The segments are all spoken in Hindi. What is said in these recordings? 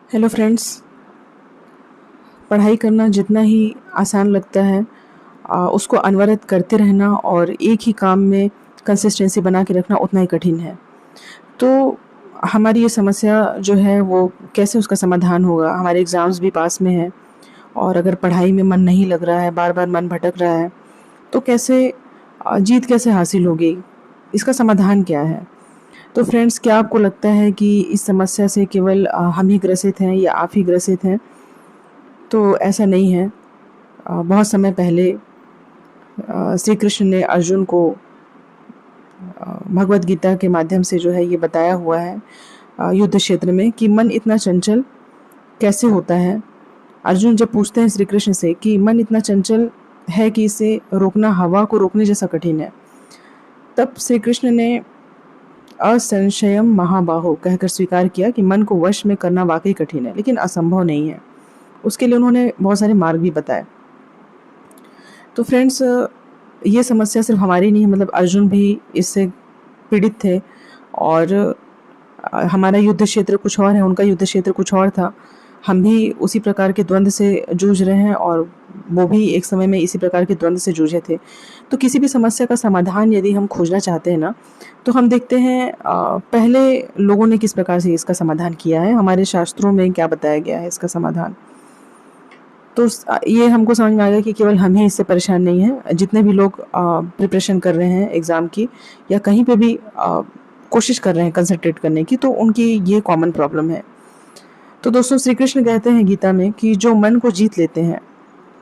Hello friends. पढ़ाई करना जितना ही आसान लगता है उसको अनवरत करते रहना और एक ही काम में कंसिस्टेंसी बना के रखना उतना ही कठिन है। तो हमारी ये समस्या जो है वो कैसे उसका समाधान होगा? हमारे एग्ज़ाम्स भी पास में हैं और अगर पढ़ाई में मन नहीं लग रहा है, बार-बार मन भटक रहा है, तो कैसे जीत कैसे हासिल होगी? इसका समाधान क्या है? तो फ्रेंड्स, क्या आपको लगता है कि इस समस्या से केवल हम ही ग्रसित हैं या आप ही ग्रसित हैं? तो ऐसा नहीं है। बहुत समय पहले श्री कृष्ण ने अर्जुन को भगवत गीता के माध्यम से जो है ये बताया हुआ है युद्ध क्षेत्र में कि मन इतना चंचल कैसे होता है। अर्जुन जब पूछते हैं श्री कृष्ण से कि मन इतना चंचल है कि इसे रोकना हवा को रोकने जैसा कठिन है, तब श्री कृष्ण ने असंशयम महाबाहो कहकर स्वीकार किया कि मन को वश में करना वाकई कठिन है, लेकिन असंभव नहीं है। उसके लिए उन्होंने बहुत सारे मार्ग भी बताए। तो फ्रेंड्स, ये समस्या सिर्फ हमारी नहीं है, मतलब अर्जुन भी इससे पीड़ित थे और हमारा युद्ध क्षेत्र कुछ और है, उनका युद्ध क्षेत्र कुछ और था। हम भी उसी प्रकार के द्वंद्व से जूझ रहे हैं और वो भी एक समय में इसी प्रकार के द्वंद्व से जूझे थे। तो किसी भी समस्या का समाधान यदि हम खोजना चाहते हैं ना, तो हम देखते हैं पहले लोगों ने किस प्रकार से इसका समाधान किया है, हमारे शास्त्रों में क्या बताया गया है इसका समाधान। तो ये हमको समझ में आ गया कि केवल हम ही इससे परेशान नहीं हैं। जितने भी लोग प्रिपरेशन कर रहे हैं एग्ज़ाम की या कहीं पे भी कोशिश कर रहे हैं कंसंट्रेट करने की, तो उनकी ये कॉमन प्रॉब्लम है। तो दोस्तों, श्री कृष्ण कहते हैं गीता में कि जो मन को जीत लेते हैं,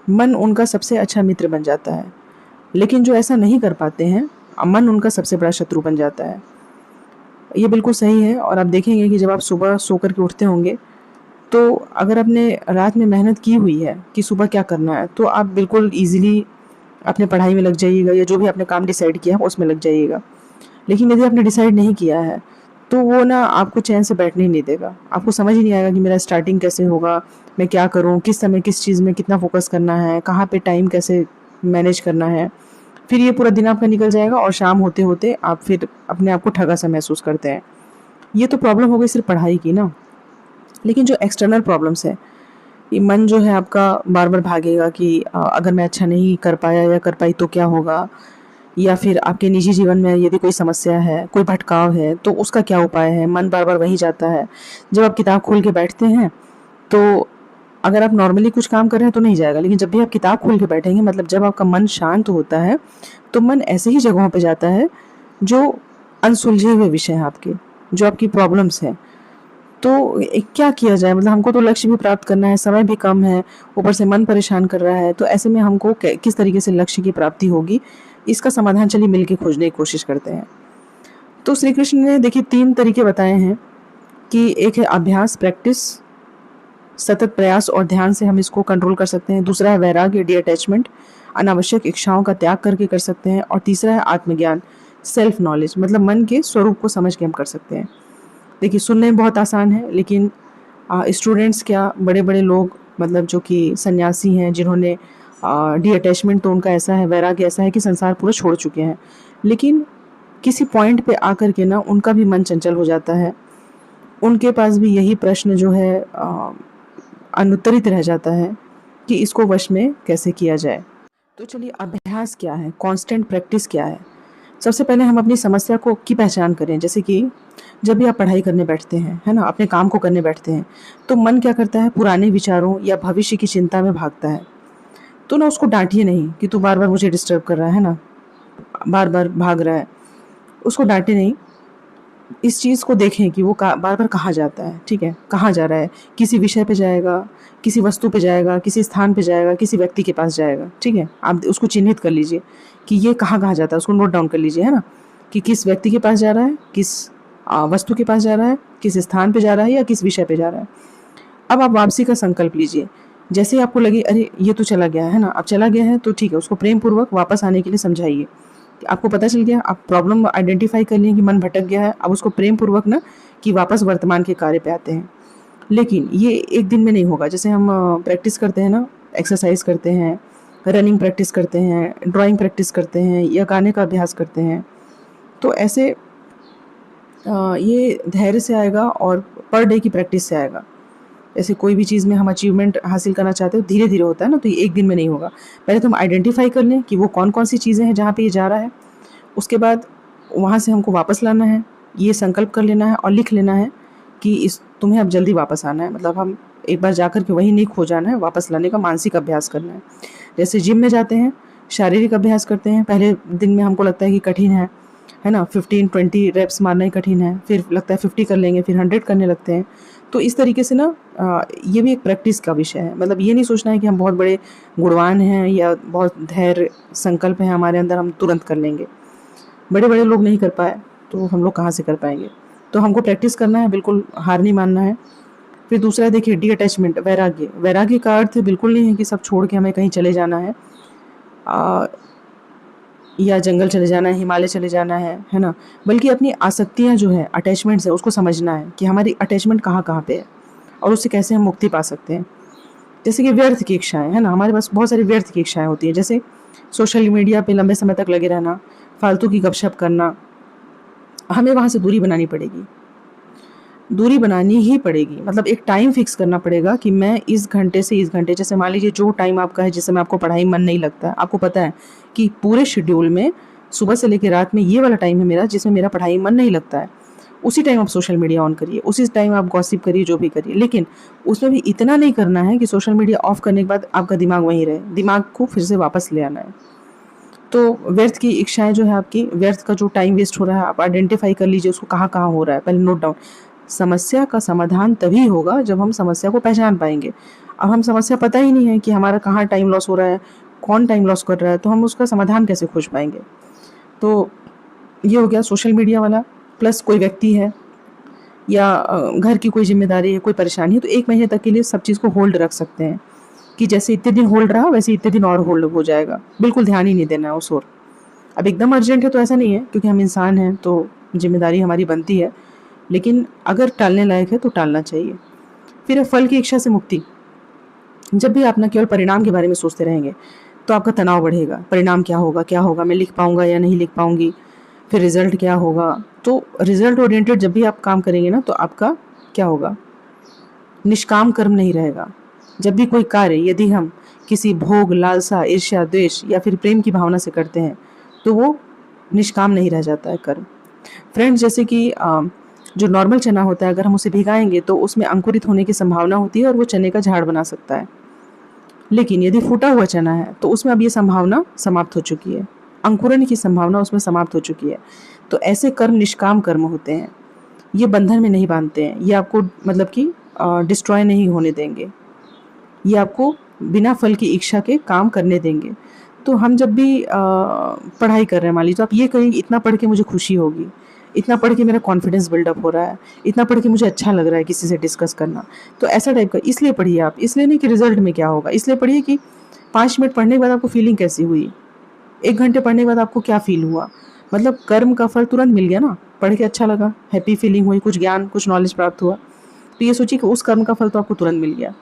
मन उनका सबसे अच्छा मित्र बन जाता है। लेकिन जो ऐसा नहीं कर पाते हैं, मन उनका सबसे बड़ा शत्रु बन जाता है। ये बिल्कुल सही है और आप देखेंगे कि जब आप सुबह सो कर के उठते होंगे, तो अगर आपने रात में मेहनत की हुई है कि सुबह क्या करना है, तो आप बिल्कुल ईज़िली अपने पढ़ाई में लग जाइएगा या जो भी आपने काम डिसाइड किया है उसमें लग जाइएगा। लेकिन यदि आपने डिसाइड नहीं किया है, तो वो ना आपको चैन से बैठने ही नहीं देगा। आपको समझ ही नहीं आएगा कि मेरा स्टार्टिंग कैसे होगा, मैं क्या करूँ, किस समय किस चीज़ में कितना फ़ोकस करना है, कहाँ पे टाइम कैसे मैनेज करना है। फिर ये पूरा दिन आपका निकल जाएगा और शाम होते-होते आप फिर अपने आप को ठगा-सा महसूस करते हैं। ये तो प्रॉब्लम हो गई सिर्फ़ पढ़ाई की ना। लेकिन जो एक्सटर्नल प्रॉब्लम्स है, ये मन जो है आपका बार-बार भागेगा कि अगर मैं अच्छा नहीं कर पाया या कर पाई तो क्या होगा? या फिर आपके निजी जीवन में यदि कोई समस्या है, कोई भटकाव है, तो उसका क्या उपाय है? मन बार-बार वहीं जाता है। जब आप किताब खोल के बैठते हैं, तो अगर आप नॉर्मली कुछ काम कर रहे हैं तो नहीं जाएगा, लेकिन जब भी आप किताब खोल के बैठेंगे, मतलब जब आपका मन शांत होता है, तो मन ऐसे ही जगहों पे जाता है जो अनसुलझे हुए विषय हैं आपके, जो आपकी प्रॉब्लम्स हैं। तो क्या किया जाए? मतलब हमको तो लक्ष्य भी प्राप्त करना है, समय भी कम है, ऊपर से मन परेशान कर रहा है, तो ऐसे में हमको किस तरीके से लक्ष्य की प्राप्ति होगी, इसका समाधान चलिए मिल के खोजने की कोशिश करते हैं। तो श्री कृष्ण ने देखिए 3 तरीके बताए हैं कि एक है अभ्यास, प्रैक्टिस, सतत प्रयास और ध्यान से हम इसको कंट्रोल कर सकते हैं। दूसरा है वैराग्य, डिटैचमेंट, अनावश्यक इच्छाओं का त्याग करके कर सकते हैं और तीसरा है आत्मज्ञान, सेल्फ नॉलेज, मतलब मन के स्वरूप को समझ के हम कर सकते हैं। देखिए, सुनने में बहुत आसान है, लेकिन स्टूडेंट्स क्या, बड़े-बड़े लोग, मतलब जो कि सन्यासी हैं, जिन्होंने डी-अटैचमेंट तो उनका ऐसा है, वैराग्य ऐसा है कि संसार पूरा छोड़ चुके हैं। लेकिन किसी पॉइंट पे आकर के ना उनका भी मन चंचल हो जाता है। उनके पास भी यही प्रश्न जो है अनुत्तरित रह जाता है कि इसको वश में कैसे किया जाए। तो चलिए, अभ्यास क्या है? कांस्टेंट प्रैक्टिस क्या है? सबसे पहले हम अपनी समस्या को की पहचान करें। जैसे कि जब भी आप पढ़ाई करने बैठते हैं, है ना? अपने काम को करने बैठते हैं, तो मन क्या करता है? पुराने विचारों या भविष्य की चिंता में भागता है। तो ना उसको डाँटिए नहीं कि तू बार-बार मुझे डिस्टर्ब कर रहा है ना? बार-बार भाग रहा है। उसको डाँटे नहीं, इस चीज़ को देखें कि वो का बार-बार कहाँ जाता है, ठीक है? कहाँ जा रहा है? किसी विषय पे जाएगा, किसी वस्तु पे जाएगा, किसी स्थान पे जाएगा, किसी व्यक्ति के पास जाएगा, ठीक है? आप उसको चिन्हित कर लीजिए कि ये कहाँ-कहाँ जाता है, उसको नोट डाउन कर लीजिए, है ना? कि किस व्यक्ति के पास जा रहा है, किस वस्तु के पास जा रहा है, किस स्थान पे जा रहा है या किस विषय पे जा रहा है। अब आप वापसी का संकल्प लीजिए। जैसे ही आपको लगे अरे! ये तो चला गया, है ना? अब चला गया है तो ठीक है, उसको प्रेम पूर्वक वापस आने के लिए समझाइए। आपको पता चल गया, आप प्रॉब्लम आइडेंटिफ़ाई कर लिए कि मन भटक गया है, अब उसको प्रेम पूर्वक ना कि वापस वर्तमान के कार्य पे आते हैं। लेकिन ये एक दिन में नहीं होगा। जैसे हम प्रैक्टिस करते हैं ना, एक्सरसाइज़ करते हैं, रनिंग प्रैक्टिस करते हैं, ड्राइंग प्रैक्टिस करते हैं या गाने का अभ्यास करते हैं। तो ऐसे ये धैर्य से आएगा और पर डे की प्रैक्टिस से आएगा। जैसे कोई भी चीज़ में हम अचीवमेंट हासिल करना चाहते हो धीरे धीरे होता है ना, तो ये एक दिन में नहीं होगा। पहले तो हम आइडेंटिफाई कर लें कि वो कौन कौन सी चीज़ें हैं जहाँ पे ये जा रहा है। उसके बाद वहाँ से हमको वापस लाना है, ये संकल्प कर लेना है और लिख लेना है कि इस तुम्हें अब जल्दी वापस आना है। मतलब हम एक बार जाकर के वहीं नहीं खो जाना है, वापस लाने का मानसिक अभ्यास करना है। जैसे जिम में जाते हैं, शारीरिक अभ्यास करते हैं, पहले दिन में हमको लगता है कि कठिन है ना, 15-20 रेप्स मारना ही कठिन है, फिर लगता है 50 कर लेंगे, फिर 100 करने लगते हैं। तो इस तरीके से ना ये भी एक प्रैक्टिस का विषय है। मतलब ये नहीं सोचना है कि हम बहुत बड़े गुणवान हैं या बहुत धैर्य संकल्प है हमारे अंदर, हम तुरंत कर लेंगे। बड़े बड़े लोग नहीं कर पाए तो हम लोग कहाँ से कर पाएंगे। तो हमको प्रैक्टिस करना है, बिल्कुल हार नहीं मानना है। फिर दूसरा देखिए डी अटैचमेंट, वैराग्य। वैराग्य का अर्थ बिल्कुल नहीं है कि सब छोड़ के हमें कहीं चले जाना है, या जंगल चले जाना है, हिमालय चले जाना है ना। बल्कि अपनी आसक्तियाँ जो है, अटैचमेंट्स है, उसको समझना है कि हमारी अटैचमेंट कहाँ कहाँ पे है और उससे कैसे हम मुक्ति पा सकते हैं। जैसे कि व्यर्थ की इच्छाएं है ना, हमारे पास बहुत सारी व्यर्थ की इच्छाएं होती हैं। जैसे सोशल मीडिया पे लंबे समय तक लगे रहना, फालतू की गपशप करना, हमें वहाँ से दूरी बनानी पड़ेगी। दूरी बनानी ही पड़ेगी। मतलब एक टाइम फिक्स करना पड़ेगा कि मैं इस घंटे से इस घंटे, जैसे मान लीजिए जो टाइम आपका है जिस समय आपको पढ़ाई मन नहीं लगता है, आपको पता है कि पूरे शेड्यूल में सुबह से लेकर रात में ये वाला टाइम है मेरा जिसमें मेरा पढ़ाई मन नहीं लगता है, उसी टाइम आप सोशल मीडिया ऑन करिए, उसी टाइम आप गॉसिप करिए, जो भी करिए। लेकिन उसमें भी इतना नहीं करना है कि सोशल मीडिया ऑफ करने के बाद आपका दिमाग वहीं रहे, दिमाग को फिर से वापस ले आना है। तो व्यर्थ की इच्छाएं जो है आपकी, व्यर्थ का जो टाइम वेस्ट हो रहा है, आप आइडेंटिफाई कर लीजिए उसको कहाँ कहाँ हो रहा है, पहले नोट डाउन। समस्या का समाधान तभी होगा जब हम समस्या को पहचान पाएंगे। अब हम समस्या पता ही नहीं है कि हमारा कहाँ टाइम लॉस हो रहा है, कौन टाइम लॉस कर रहा है, तो हम उसका समाधान कैसे खोज पाएंगे। तो ये हो गया सोशल मीडिया वाला। प्लस कोई व्यक्ति है या घर की कोई जिम्मेदारी है, कोई परेशानी है, तो 1 महीने तक के लिए सब चीज़ को होल्ड रख सकते हैं कि जैसे इतने दिन होल्ड रहा वैसे इतने दिन और होल्ड हो जाएगा। बिल्कुल ध्यान ही नहीं देना है उस ओर। अब एकदम अर्जेंट है तो ऐसा नहीं है, क्योंकि हम इंसान हैं तो जिम्मेदारी हमारी बनती है। लेकिन अगर टालने लायक है तो टालना चाहिए। फिर है फल की इच्छा से मुक्ति। जब भी आप ना केवल परिणाम के बारे में सोचते रहेंगे तो आपका तनाव बढ़ेगा। परिणाम क्या होगा, क्या होगा, मैं लिख पाऊंगा या नहीं लिख पाऊंगी, फिर रिजल्ट क्या होगा। तो रिजल्ट ओरिएंटेड जब भी आप काम करेंगे ना तो आपका क्या होगा, निष्काम कर्म नहीं रहेगा। जब भी कोई कार्य यदि हम किसी भोग, लालसा, ईर्ष्या, द्वेष या फिर प्रेम की भावना से करते हैं तो वो निष्काम नहीं रह जाता है कर्म। फ्रेंड्स, जैसे कि जो नॉर्मल चना होता है, अगर हम उसे भिगाएंगे तो उसमें अंकुरित होने की संभावना होती है और वो चने का झाड़ बना सकता है। लेकिन यदि फूटा हुआ चना है तो उसमें अब ये संभावना समाप्त हो चुकी है, अंकुरन की संभावना उसमें समाप्त हो चुकी है। तो ऐसे कर्म निष्काम कर्म होते हैं, ये बंधन में नहीं बांधते हैं, ये आपको मतलब कि डिस्ट्रॉय नहीं होने देंगे, ये आपको बिना फल की इच्छा के काम करने देंगे। तो हम जब भी पढ़ाई कर रहे हैं, मान लीजिए तो आप ये कहेंगे इतना पढ़ के मुझे खुशी होगी, इतना पढ़ के मेरा कॉन्फिडेंस बिल्डअप हो रहा है, इतना पढ़ के मुझे अच्छा लग रहा है किसी से डिस्कस करना। तो ऐसा टाइप का इसलिए पढ़िए आप, इसलिए नहीं कि रिजल्ट में क्या होगा, इसलिए पढ़िए कि 5 मिनट पढ़ने के बाद आपको फीलिंग कैसी हुई, 1 घंटे पढ़ने के बाद आपको क्या फील हुआ। मतलब कर्म का फल तुरंत मिल गया ना, पढ़ के अच्छा लगा, हैप्पी फीलिंग हुई, कुछ ज्ञान, कुछ नॉलेज प्राप्त हुआ। तो ये सोचिए कि उस कर्म का फल तो आपको तुरंत मिल गया।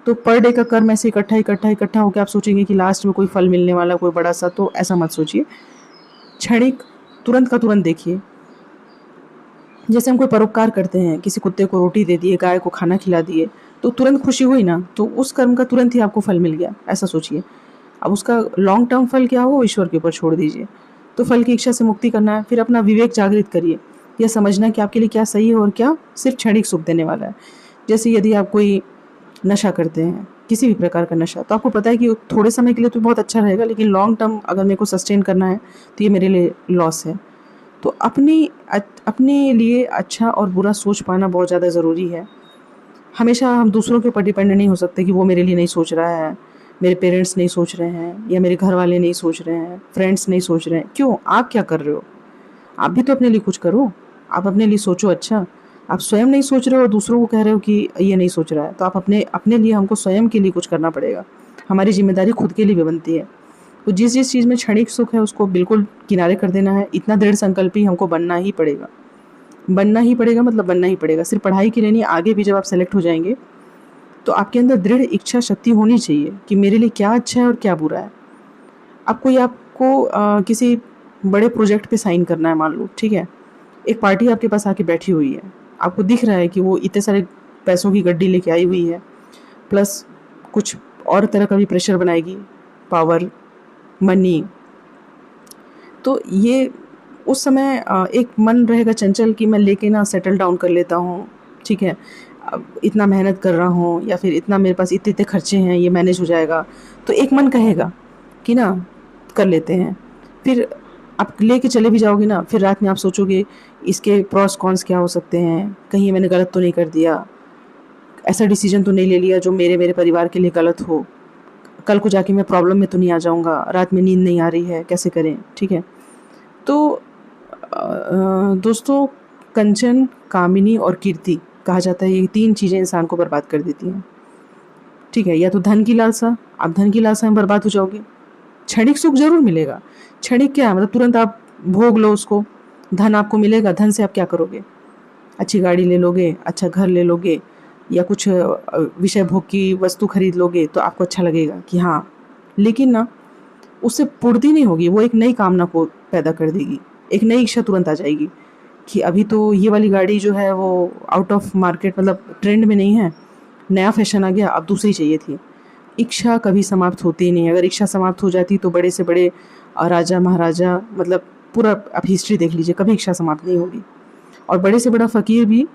तो पर डे का कर्म ऐसे इकट्ठा इकट्ठा इकट्ठा होकर आप सोचेंगे कि लास्ट में कोई फल मिलने वाला कोई बड़ा सा, तो ऐसा मत सोचिए। क्षणिक, तुरंत का तुरंत देखिए। जैसे हम कोई परोपकार करते हैं, किसी कुत्ते को रोटी दे दिए, गाय को खाना खिला दिए, तो तुरंत खुशी हुई ना, तो उस कर्म का तुरंत ही आपको फल मिल गया, ऐसा सोचिए। अब उसका लॉन्ग टर्म फल क्या हो, ईश्वर के ऊपर छोड़ दीजिए। तो फल की इच्छा से मुक्ति करना है। फिर अपना विवेक जागृत करिए, यह समझना कि आपके लिए क्या सही है और क्या सिर्फ क्षणिक सुख देने वाला है। जैसे यदि आप कोई नशा करते हैं, किसी भी प्रकार का नशा, तो आपको पता है कि थोड़े समय के लिए तो बहुत अच्छा रहेगा, लेकिन लॉन्ग टर्म अगर मेरे को सस्टेन करना है तो ये मेरे लिए लॉस है। तो अपने लिए अच्छा और बुरा सोच पाना बहुत ज़्यादा ज़रूरी है। हमेशा हम दूसरों के ऊपर डिपेंड नहीं हो सकते कि वो मेरे लिए नहीं सोच रहा है, मेरे पेरेंट्स नहीं सोच रहे हैं, या मेरे घर वाले नहीं सोच रहे हैं, फ्रेंड्स नहीं सोच रहे हैं। क्यों, आप क्या कर रहे हो? आप भी तो अपने लिए कुछ करो, आप अपने लिए सोचो। अच्छा, आप स्वयं नहीं सोच रहे हो और दूसरों को कह रहे हो कि ये नहीं सोच रहा है, तो आप अपने अपने लिए, हमको स्वयं के लिए कुछ करना पड़ेगा। हमारी जिम्मेदारी खुद के लिए भी बनती है। तो जिस जिस चीज़ में क्षणिक सुख है उसको बिल्कुल किनारे कर देना है। इतना दृढ़ संकल्पी हमको बनना ही पड़ेगा, बनना ही पड़ेगा, मतलब बनना ही पड़ेगा। सिर्फ पढ़ाई के लिए नहीं, आगे भी जब आप सेलेक्ट हो जाएंगे तो आपके अंदर दृढ़ इच्छा शक्ति होनी चाहिए कि मेरे लिए क्या अच्छा है और क्या बुरा है। अब कोई आपको किसी बड़े प्रोजेक्ट पे साइन करना है, मान लो, ठीक है, एक पार्टी आपके पास आके बैठी हुई है, आपको दिख रहा है कि वो इतने सारे पैसों की गड्डी लेके आई हुई है, प्लस कुछ और तरह का भी प्रेशर बनाएगी, पावर, मनी। तो ये उस समय एक मन रहेगा चंचल कि मैं लेके ना सेटल डाउन कर लेता हूँ, ठीक है। अब इतना मेहनत कर रहा हूँ या फिर इतना मेरे पास इतने इतने खर्चे हैं, ये मैनेज हो जाएगा, तो एक मन कहेगा कि ना कर लेते हैं। फिर आप लेके चले भी जाओगे ना, फिर रात में आप सोचोगे इसके प्रॉस कॉन्स क्या हो सकते हैं, कहीं मैंने गलत तो नहीं कर दिया, ऐसा डिसीजन तो नहीं ले लिया जो मेरे मेरे परिवार के लिए गलत हो, कल को जाके मैं प्रॉब्लम में तो नहीं आ जाऊँगा, रात में नींद नहीं आ रही है, कैसे करें, ठीक है। तो दोस्तों, कंचन, कामिनी और कीर्ति कहा जाता है, ये 3 चीज़ें इंसान को बर्बाद कर देती हैं, ठीक है। या तो धन की लालसा, आप धन की लालसा में बर्बाद हो जाओगे। क्षणिक सुख ज़रूर मिलेगा, क्षणिक क्या है, मतलब तुरंत आप भोग लो उसको, धन आपको मिलेगा, धन से आप क्या करोगे? अच्छी गाड़ी ले लोगे, अच्छा घर ले लोगे, या कुछ विषय भोग की वस्तु खरीद लोगे तो आपको अच्छा लगेगा कि हाँ, लेकिन ना उससे पूर्ति नहीं होगी, वो एक नई कामना को पैदा कर देगी, एक नई इच्छा तुरंत आ जाएगी कि अभी तो ये वाली गाड़ी जो है वो आउट ऑफ मार्केट, मतलब ट्रेंड में नहीं है, नया फैशन आ गया, अब दूसरी चाहिए थी। इच्छा कभी समाप्त होती ही नहीं। अगर इच्छा समाप्त हो जाती तो बड़े से बड़े राजा महाराजा, मतलब पूरा आप हिस्ट्री देख लीजिए, कभी इच्छा समाप्त नहीं होगी। और बड़े से बड़ा फ़कीर भी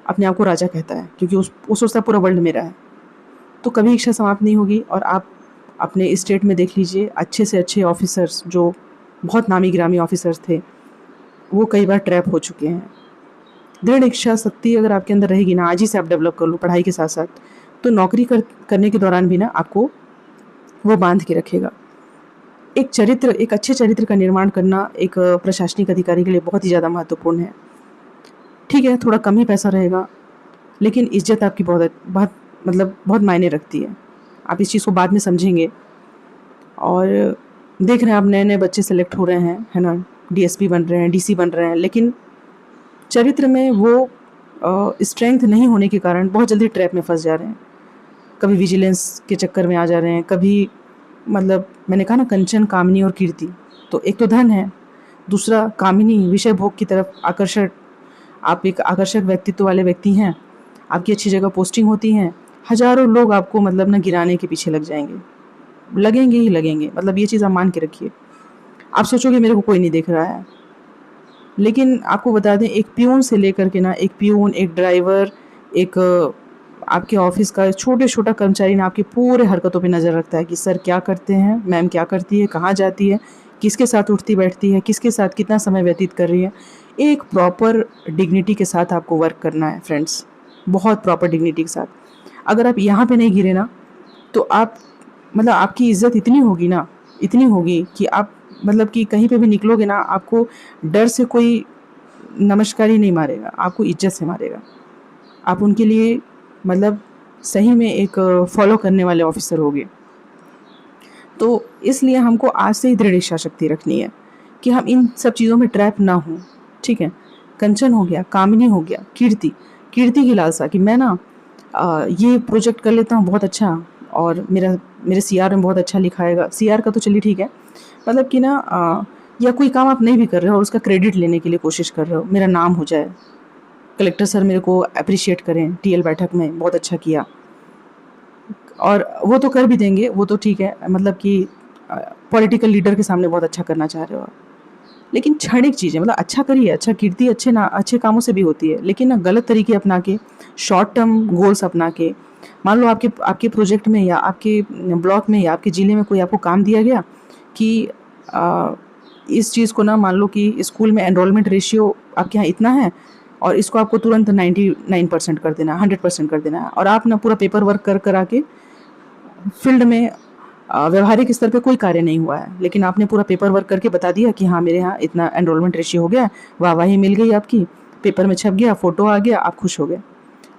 अपने आप को राजा कहता है, क्योंकि वो सोचता है पूरा वर्ल्ड मेरा है। तो कभी इच्छा समाप्त नहीं होगी। और आप अपने स्टेट में देख लीजिए, अच्छे से अच्छे ऑफिसर्स जो बहुत नामी गिरामी ऑफिसर्स थे, वो कई बार ट्रैप हो चुके हैं। दृढ़ इच्छा शक्ति अगर आपके अंदर रहेगी ना, आज ही से आप डेवलप कर लो पढ़ाई के साथ साथ, तो नौकरी करने के दौरान भी ना आपको वो बांध के रखेगा। एक अच्छे चरित्र का निर्माण करना एक प्रशासनिक अधिकारी के लिए बहुत ही ज़्यादा महत्वपूर्ण है। ठीक है, थोड़ा कम ही पैसा रहेगा, लेकिन इज्जत आपकी बहुत बहुत मतलब बहुत मायने रखती है। आप इस चीज़ को बाद में समझेंगे। और देख रहे हैं आप, नए नए बच्चे सेलेक्ट हो रहे हैं, है ना, डीएसपी बन रहे हैं, डीसी बन रहे हैं, लेकिन चरित्र में वो स्ट्रेंथ नहीं होने के कारण बहुत जल्दी ट्रैप में फंस जा रहे हैं। कभी विजिलेंस के चक्कर में आ जा रहे हैं, कभी, मतलब मैंने कहा ना, कंचन, कामिनी और कीर्ति। तो एक तो धन है, दूसरा कामिनी, विषय भोग की तरफ आकर्षक, आप एक आकर्षक व्यक्तित्व वाले व्यक्ति हैं, आपकी अच्छी जगह पोस्टिंग होती हैं, हज़ारों लोग आपको मतलब ना गिराने के पीछे लग जाएंगे, लगेंगे ही लगेंगे, मतलब ये चीज़ आप मान के रखिए। आप सोचोगे मेरे को कोई नहीं देख रहा है, लेकिन आपको बता दें, एक पियून से लेकर के ना, एक पियून, एक ड्राइवर, एक आपके ऑफिस का छोटे छोटा कर्मचारी ना आपकी पूरे हरकतों पे नज़र रखता है कि सर क्या करते हैं, मैम क्या करती है, कहाँ जाती है, किसके साथ उठती बैठती है, किसके साथ कितना समय व्यतीत कर रही है। एक प्रॉपर डिग्निटी के साथ आपको वर्क करना है फ्रेंड्स, बहुत प्रॉपर डिग्निटी के साथ। अगर आप यहाँ पे नहीं गिरे ना, तो आप, मतलब आपकी इज़्ज़त इतनी होगी ना, इतनी होगी कि आप, मतलब कि कहीं पे भी निकलोगे ना, आपको डर से कोई नमस्कार ही नहीं मारेगा, आपको इज्जत से मारेगा। आप उनके लिए मतलब सही में एक फॉलो करने वाले ऑफिसर होगे। तो इसलिए हमको आज से ही दृढ़ इच्छा शक्ति रखनी है कि हम इन सब चीज़ों में ट्रैप ना हों, ठीक है। कंचन हो गया, कामिनी हो गया, कीर्ति, कीर्ति की लालसा कि मैं ना ये प्रोजेक्ट कर लेता हूँ बहुत अच्छा, और मेरे सीआर में बहुत अच्छा लिखा आएगा। सीआर का तो चलिए ठीक है, मतलब कि ना या कोई काम आप नहीं भी कर रहे हो और उसका क्रेडिट लेने के लिए कोशिश कर रहे हो, मेरा नाम हो जाए, कलेक्टर सर मेरे को अप्रिशिएट करें टीएल बैठक में, बहुत अच्छा किया। और वो तो कर भी देंगे, वो तो ठीक है, मतलब कि पॉलिटिकल लीडर के सामने बहुत अच्छा करना चाह रहे हो आप, लेकिन क्षणिक चीज़ें, मतलब अच्छा करिए, अच्छा कीर्ति अच्छे कामों से भी होती है, लेकिन ना गलत तरीके अपना के, शॉर्ट टर्म गोल्स अपना के, मान लो आपके आपके प्रोजेक्ट में या आपके ब्लॉक में या आपके ज़िले में कोई आपको काम दिया गया कि इस चीज़ को ना, मान लो कि स्कूल में एनरोलमेंट रेशियो आपके यहाँ इतना है और इसको आपको तुरंत 99% कर देना है, 100% कर देना है, और आप ना पूरा पेपर वर्क कर आके फील्ड में व्यवहारिक स्तर पे कोई कार्य नहीं हुआ है, लेकिन आपने पूरा पेपर वर्क करके बता दिया कि हाँ मेरे यहाँ इतना एनरोलमेंट रेशियो हो गया, वाहवाही मिल गई आपकी, पेपर में छप गया, फ़ोटो आ गया, आप खुश हो गए।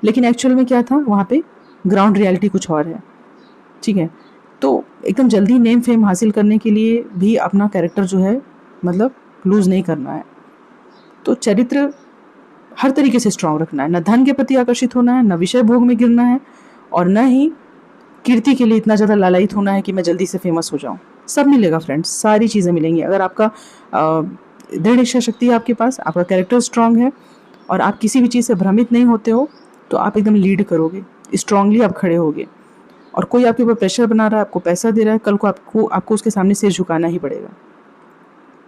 लेकिन एक्चुअल में क्या था वहाँ पे, ग्राउंड रियलिटी कुछ और है, ठीक है। तो एकदम जल्दी नेम फेम हासिल करने के लिए भी अपना कैरेक्टर जो है, मतलब लूज़ नहीं करना है। तो चरित्र हर तरीके से स्ट्रांग रखना है, न धन के प्रति आकर्षित होना है, न विषय भोग में गिरना है, और न ही कीर्ति के लिए इतना ज़्यादा लालायित होना है कि मैं जल्दी से फेमस हो जाऊँ। सब मिलेगा फ्रेंड्स, सारी चीज़ें मिलेंगी अगर आपका दृढ़ इच्छा शक्ति है आपके पास, आपका कैरेक्टर स्ट्रांग है और आप किसी भी चीज़ से भ्रमित नहीं होते हो, तो आप एकदम लीड करोगे, स्ट्रांगली आप खड़े होगे। और कोई आपके ऊपर प्रेशर बना रहा है, आपको पैसा दे रहा है, कल को आपको आपको उसके सामने सिर झुकाना ही पड़ेगा।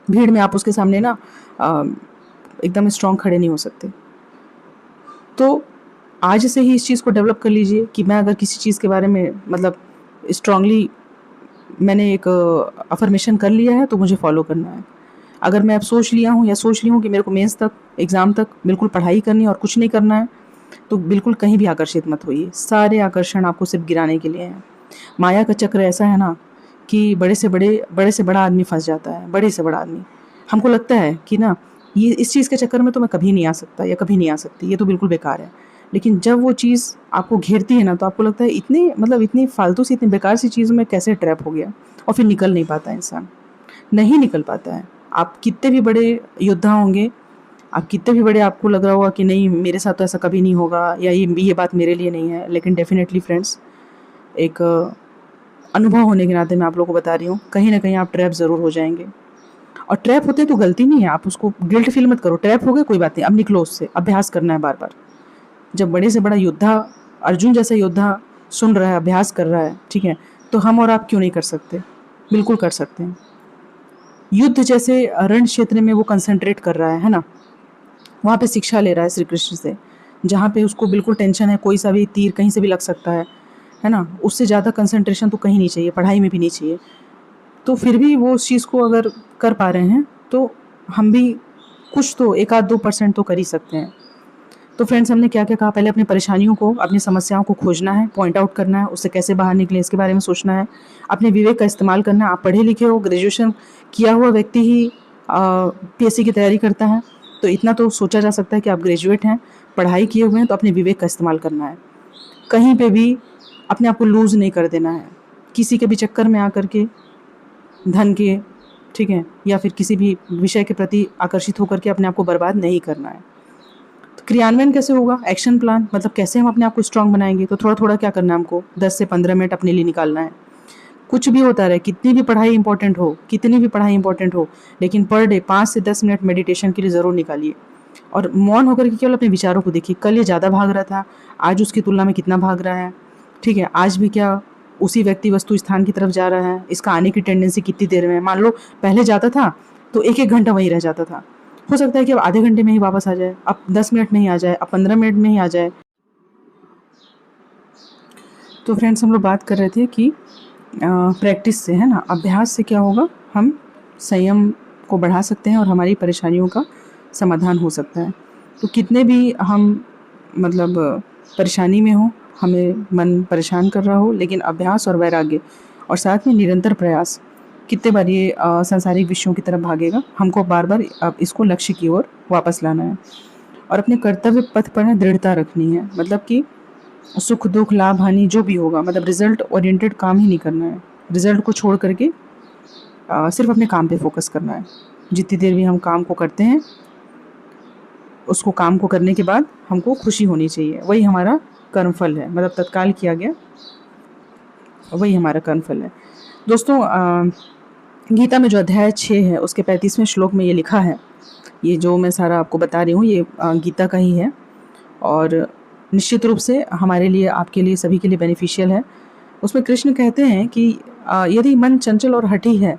भीड़ में आप उसके सामने ना अ, एकदम स्ट्रांग खड़े नहीं हो सकते। तो आज से ही इस चीज़ को डेवलप कर लीजिए कि मैं अगर किसी चीज़ के बारे में मतलब स्ट्रांगली मैंने एक अफर्मेशन कर लिया है तो मुझे फॉलो करना है। अगर मैं अब सोच लिया हूँ या सोच ली हूँ कि मेरे को मेंस तक, एग्ज़ाम तक बिल्कुल पढ़ाई करनी है और कुछ नहीं करना है, तो बिल्कुल कहीं भी आकर्षित मत होइए। सारे आकर्षण आपको सिर्फ गिराने के लिए हैं। माया का चक्र ऐसा है ना कि बड़े से बड़ा आदमी फंस जाता है, बड़े से बड़ा आदमी। हमको लगता है कि ना ये इस चीज़ के चक्कर में तो मैं कभी नहीं आ सकता या कभी नहीं आ सकती, ये तो बिल्कुल बेकार है। लेकिन जब वो चीज़ आपको घेरती है ना तो आपको लगता है इतनी फालतू सी, इतनी बेकार सी चीज़ों में कैसे ट्रैप हो गया, और फिर निकल नहीं पाता इंसान, नहीं निकल पाता है। आप कितने भी बड़े योद्धा होंगे, आप कितने भी बड़े, आपको लग रहा होगा कि नहीं मेरे साथ तो ऐसा कभी नहीं होगा या ये बात मेरे लिए नहीं है, लेकिन डेफिनेटली फ्रेंड्स, एक अनुभव होने के नाते मैं आप लोगों को बता रही हूँ, कहीं ना कहीं आप ट्रैप ज़रूर हो जाएंगे। और ट्रैप होते तो गलती नहीं है, आप उसको गिल्ट फील मत करो। ट्रैप हो गए कोई बात नहीं, अब निकलो उससे, अभ्यास करना है बार बार। जब बड़े से बड़ा योद्धा, अर्जुन जैसा योद्धा सुन रहा है, अभ्यास कर रहा है, ठीक है, तो हम और आप क्यों नहीं कर सकते? बिल्कुल कर सकते हैं। युद्ध जैसे रण क्षेत्र में वो कंसंट्रेट कर रहा है ना, वहाँ पे शिक्षा ले रहा है श्री कृष्ण से, जहाँ पे उसको बिल्कुल टेंशन है, कोई सा भी तीर कहीं से भी लग सकता है ना, उससे ज़्यादा कंसंट्रेशन तो कहीं नहीं चाहिए, पढ़ाई में भी नहीं चाहिए। तो फिर भी वो उस चीज़ को अगर कर पा रहे हैं तो हम भी कुछ तो 1-2% तो कर ही सकते हैं। तो फ्रेंड्स, हमने क्या क्या कहा, पहले अपनी परेशानियों को, अपनी समस्याओं को खोजना है, पॉइंट आउट करना है, उससे कैसे बाहर निकलें इसके बारे में सोचना है, अपने विवेक का इस्तेमाल करना है। आप पढ़े लिखे हो, ग्रेजुएशन किया हुआ व्यक्ति ही पीएससी की तैयारी करता है, तो इतना तो सोचा जा सकता है कि आप ग्रेजुएट हैं, पढ़ाई किए हुए हैं, तो अपने विवेक का इस्तेमाल करना है। कहीं पे भी अपने आप को लूज़ नहीं कर देना है, किसी के भी चक्कर में आकर के, धन के, ठीक है, या फिर किसी भी विषय के प्रति आकर्षित होकर के अपने आप को बर्बाद नहीं करना है। तो क्रियान्वयन कैसे होगा? एक्शन प्लान, मतलब कैसे हम अपने आप को स्ट्रांग बनाएंगे? तो थोड़ा थोड़ा क्या करना है हमको, 10 से 15 मिनट अपने लिए निकालना है। कुछ भी होता रहे, कितनी भी पढ़ाई इंपॉर्टेंट हो, कितनी भी पढ़ाई इंपॉर्टेंट हो, लेकिन पर डे 5 से 10 मिनट मेडिटेशन के लिए ज़रूर निकालिए। और मौन होकर के केवल अपने विचारों को देखिए, कल ये ज़्यादा भाग रहा था, आज उसकी तुलना में कितना भाग रहा है, ठीक है, आज भी क्या उसी व्यक्ति वस्तु स्थान की तरफ जा रहा है, इसका आने की टेंडेंसी कितनी देर में है। मान लो पहले जाता था तो 1-1 घंटा वहीं रह जाता था, हो सकता है कि अब आधे घंटे में ही वापस आ जाए, अब 10 मिनट में ही आ जाए, अब 15 मिनट में ही आ जाए। तो फ्रेंड्स, हम लोग बात कर रहे थे कि प्रैक्टिस से, है ना, अभ्यास से क्या होगा, हम संयम को बढ़ा सकते हैं और हमारी परेशानियों का समाधान हो सकता है। तो कितने भी हम मतलब परेशानी में हो, हमें मन परेशान कर रहा हो, लेकिन अभ्यास और वैराग्य और साथ में निरंतर प्रयास, कितने बार ये सांसारिक विषयों की तरफ भागेगा, हमको बार बार अब इसको लक्ष्य की ओर वापस लाना है। और अपने कर्तव्य पथ पर ना दृढ़ता रखनी है, मतलब कि सुख दुख लाभ हानि जो भी होगा, मतलब रिजल्ट ओरिएंटेड काम ही नहीं करना है। रिजल्ट को छोड़ करके सिर्फ अपने काम पे फोकस करना है। जितनी देर भी हम काम को करते हैं, उसको काम को करने के बाद हमको खुशी होनी चाहिए, वही हमारा कर्मफल है, मतलब तत्काल किया गया वही हमारा कर्मफल है। दोस्तों, गीता में जो अध्याय 6 है उसके 35वें श्लोक में ये लिखा है, ये जो मैं सारा आपको बता रही हूँ ये गीता का ही है, और निश्चित रूप से हमारे लिए, आपके लिए, सभी के लिए बेनिफिशियल है। उसमें कृष्ण कहते हैं कि यदि मन चंचल और हठी है,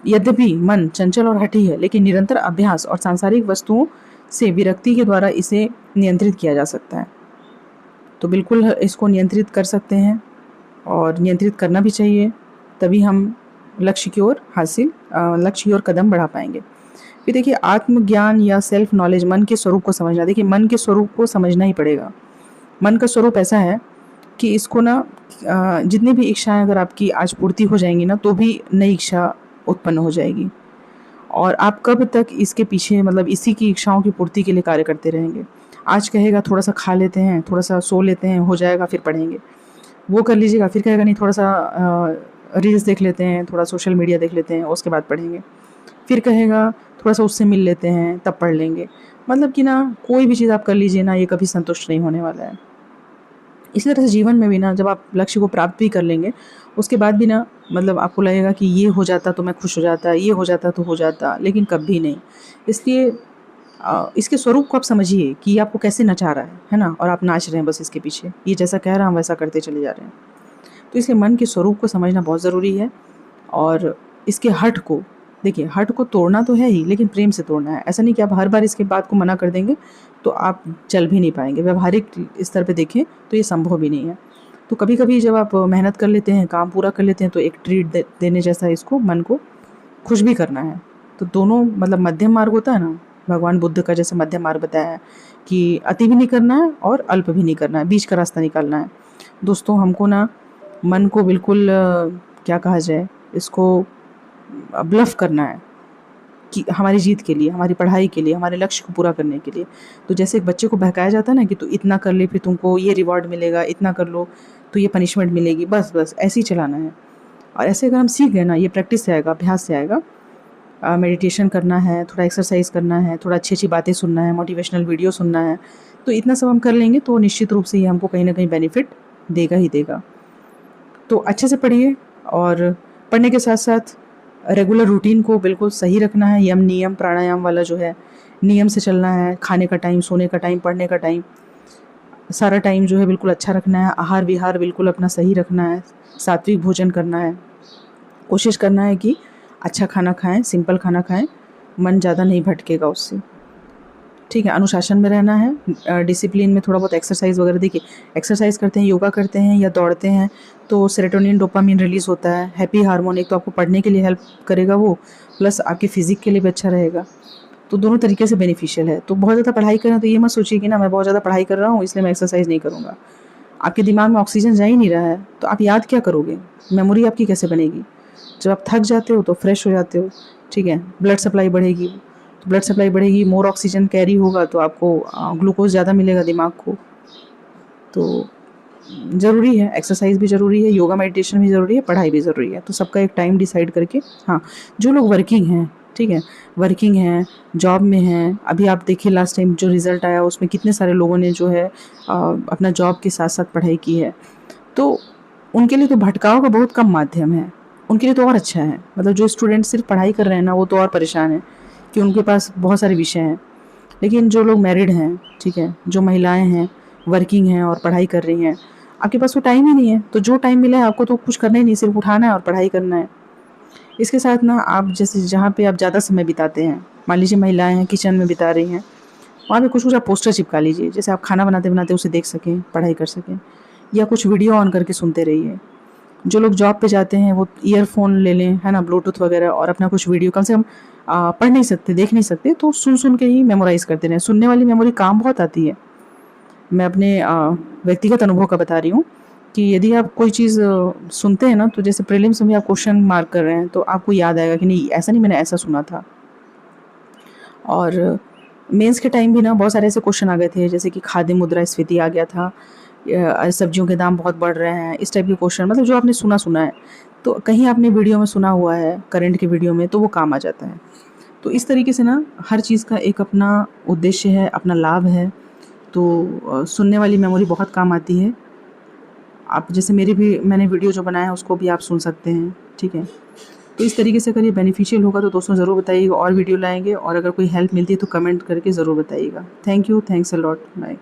यद्यपि मन चंचल और हठी है, लेकिन निरंतर अभ्यास और सांसारिक वस्तुओं से विरक्ति के द्वारा इसे नियंत्रित किया जा सकता है। तो बिल्कुल इसको नियंत्रित कर सकते हैं और नियंत्रित करना भी चाहिए, तभी हम लक्ष्य की ओर कदम बढ़ा पाएंगे। फिर देखिए, आत्मज्ञान या सेल्फ नॉलेज, मन के स्वरूप को समझना। देखिए, मन के स्वरूप को समझना ही पड़ेगा। मन का स्वरूप ऐसा है कि इसको ना जितनी भी इच्छाएं अगर आपकी आज पूर्ति हो जाएंगी ना, तो भी नई इच्छा उत्पन्न हो जाएगी, और आप कब तक इसके पीछे, मतलब इसी की इच्छाओं की पूर्ति के लिए कार्य करते रहेंगे। आज कहेगा थोड़ा सा खा लेते हैं, थोड़ा सा सो लेते हैं, हो जाएगा, फिर पढ़ेंगे, वो कर लीजिएगा, फिर कहेगा नहीं थोड़ा सा रील्स देख लेते हैं, थोड़ा सोशल मीडिया देख लेते हैं, उसके बाद पढ़ेंगे, फिर कहेगा थोड़ा सा उससे मिल लेते हैं, तब पढ़ लेंगे। मतलब कि ना, कोई भी चीज़ आप कर लीजिए ना, ये कभी संतुष्ट नहीं होने वाला है। इसी तरह से जीवन में भी ना, जब आप लक्ष्य को प्राप्त भी कर लेंगे, उसके बाद भी ना, मतलब आपको लगेगा कि ये हो जाता तो मैं खुश हो जाता, ये हो जाता तो हो जाता, लेकिन कभी नहीं। इसलिए इसके स्वरूप को आप समझिए कि ये आपको कैसे नचा रहा है ना, और आप नाच रहे हैं बस इसके पीछे, ये जैसा कह रहा है हम वैसा करते चले जा रहे हैं। तो इसलिए मन के स्वरूप को समझना बहुत ज़रूरी है। और इसके हठ को देखिए, हठ को तोड़ना तो है ही, लेकिन प्रेम से तोड़ना है। ऐसा नहीं कि आप हर बार इसके बात को मना कर देंगे तो आप चल भी नहीं पाएंगे। व्यवहारिक स्तर पे देखें तो ये संभव भी नहीं है। तो कभी कभी जब आप मेहनत कर लेते हैं, काम पूरा कर लेते हैं, तो एक ट्रीट देने जैसा इसको, मन को खुश भी करना है। तो दोनों मतलब मध्यम मार्ग होता है ना, भगवान बुद्ध का जैसे मध्यम मार्ग बताया है कि अति भी नहीं करना है और अल्प भी नहीं करना है, बीच का रास्ता निकालना है। दोस्तों, हमको ना मन को बिल्कुल क्या कहा जाए, इसको ब्लफ करना है कि हमारी जीत के लिए, हमारी पढ़ाई के लिए, हमारे लक्ष्य को पूरा करने के लिए। तो जैसे एक बच्चे को बहकाया जाता है ना कि तू इतना कर ले फिर तुमको ये रिवॉर्ड मिलेगा, इतना कर लो तो ये पनिशमेंट मिलेगी, बस बस ऐसे ही चलाना है। और ऐसे अगर हम सीख गए ना, ये प्रैक्टिस से आएगा, अभ्यास से आएगा। मेडिटेशन करना है, थोड़ा एक्सरसाइज करना है, थोड़ा अच्छी अच्छी बातें सुनना है, मोटिवेशनल वीडियो सुनना है, तो इतना सब हम कर लेंगे तो निश्चित रूप से ये हमको कहीं ना कहीं बेनिफिट देगा ही देगा। तो अच्छे से पढ़िए, और पढ़ने के साथ साथ रेगुलर रूटीन को बिल्कुल सही रखना है। यम नियम प्राणायाम वाला जो है, नियम से चलना है। खाने का टाइम, सोने का टाइम, पढ़ने का टाइम, सारा टाइम जो है बिल्कुल अच्छा रखना है। आहार विहार बिल्कुल अपना सही रखना है। सात्विक भोजन करना है। कोशिश करना है कि अच्छा खाना खाएं, सिंपल खाना खाएं, मन ज़्यादा नहीं भटकेगा उससे। ठीक है, अनुशासन में रहना है, डिसिप्लिन में, थोड़ा बहुत एक्सरसाइज वगैरह। देखिए, एक्सरसाइज करते हैं, योगा करते हैं या दौड़ते हैं तो सेरोटोनिन, डोपामिन रिलीज़ होता है, हैप्पी हार्मोन। एक तो आपको पढ़ने के लिए हेल्प करेगा वो, प्लस आपके फिजिक के लिए भी अच्छा रहेगा। तो दोनों तरीके से बेनिफिशियल है। तो बहुत ज़्यादा पढ़ाई करें तो ये मत सोचिए कि ना मैं बहुत ज़्यादा पढ़ाई कर रहा हूँ इसलिए मैं एक्सरसाइज नहीं करूँगा। आपके दिमाग में ऑक्सीजन जा ही नहीं रहा है तो आप याद क्या करोगे, मेमोरी आपकी कैसे बनेगी। जब आप थक जाते हो तो फ्रेश हो जाते हो, ठीक है, ब्लड सप्लाई बढ़ेगी। तो ब्लड सप्लाई बढ़ेगी, मोर ऑक्सीजन कैरी होगा तो आपको ग्लूकोज ज़्यादा मिलेगा दिमाग को। तो ज़रूरी है, एक्सरसाइज भी ज़रूरी है, योगा मेडिटेशन भी ज़रूरी है, पढ़ाई भी ज़रूरी है। तो सबका एक टाइम डिसाइड करके, हाँ, जो लोग वर्किंग हैं, ठीक है, वर्किंग हैं, जॉब में हैं, अभी आप देखिए लास्ट टाइम जो रिज़ल्ट आया उसमें कितने सारे लोगों ने जो है अपना जॉब के साथ साथ पढ़ाई की है। तो उनके लिए तो भटकाव का बहुत कम माध्यम है, उनके लिए तो और अच्छा है। मतलब जो स्टूडेंट सिर्फ पढ़ाई कर रहे हैं ना, वो तो और परेशान है कि उनके पास बहुत सारे विषय हैं। लेकिन जो लोग मैरिड हैं, ठीक है, जो महिलाएं हैं, वर्किंग हैं और पढ़ाई कर रही हैं, आपके पास तो टाइम ही नहीं है। तो जो टाइम मिला है आपको तो कुछ करना ही नहीं, सिर्फ उठाना है और पढ़ाई करना है। इसके साथ ना आप जैसे जहाँ पे आप ज़्यादा समय बिताते हैं, मान लीजिए महिलाएं हैं किचन में बिता रही हैं, वहाँ पे कुछ कुछ आप पोस्टर चिपका लीजिए, जैसे आप खाना बनाते बनाते उसे देख सकें, पढ़ाई कर सकें, या कुछ वीडियो ऑन करके सुनते रहिए। जो लोग जॉब पे जाते हैं वो ईयरफोन ले लें, है ना, ब्लूटूथ वगैरह, और अपना कुछ वीडियो, कम से कम पढ़ नहीं सकते, देख नहीं सकते, तो सुन सुन के ही मेमोराइज़ करते रहें। सुनने वाली मेमोरी काम बहुत आती है। मैं अपने व्यक्तिगत अनुभव का बता रही हूँ कि यदि आप कोई चीज़ सुनते हैं ना, तो जैसे प्रीलिम्स में आप क्वेश्चन मार्क कर रहे हैं तो आपको याद आएगा कि नहीं, ऐसा नहीं, मैंने ऐसा सुना था। और मेंस के टाइम भी ना बहुत सारे ऐसे क्वेश्चन आ गए थे, जैसे कि खाद्य मुद्रास्फीति आ गया था, सब्जियों के दाम बहुत बढ़ रहे हैं, इस टाइप के क्वेश्चन, मतलब जो आपने सुना है, तो कहीं आपने वीडियो में सुना हुआ है, करंट के वीडियो में, तो वो काम आ जाता है। तो इस तरीके से ना हर चीज़ का एक अपना उद्देश्य है, अपना लाभ है। तो सुनने वाली मेमोरी बहुत काम आती है। आप जैसे मैंने वीडियो जो बनाया है उसको भी आप सुन सकते हैं, ठीक है। तो इस तरीके से अगर ये बेनिफिशियल होगा तो दोस्तों ज़रूर बताइएगा, और वीडियो लाएंगे, और अगर कोई हेल्प मिलती है तो कमेंट करके ज़रूर बताइएगा। Thank you, thanks a lot, bye.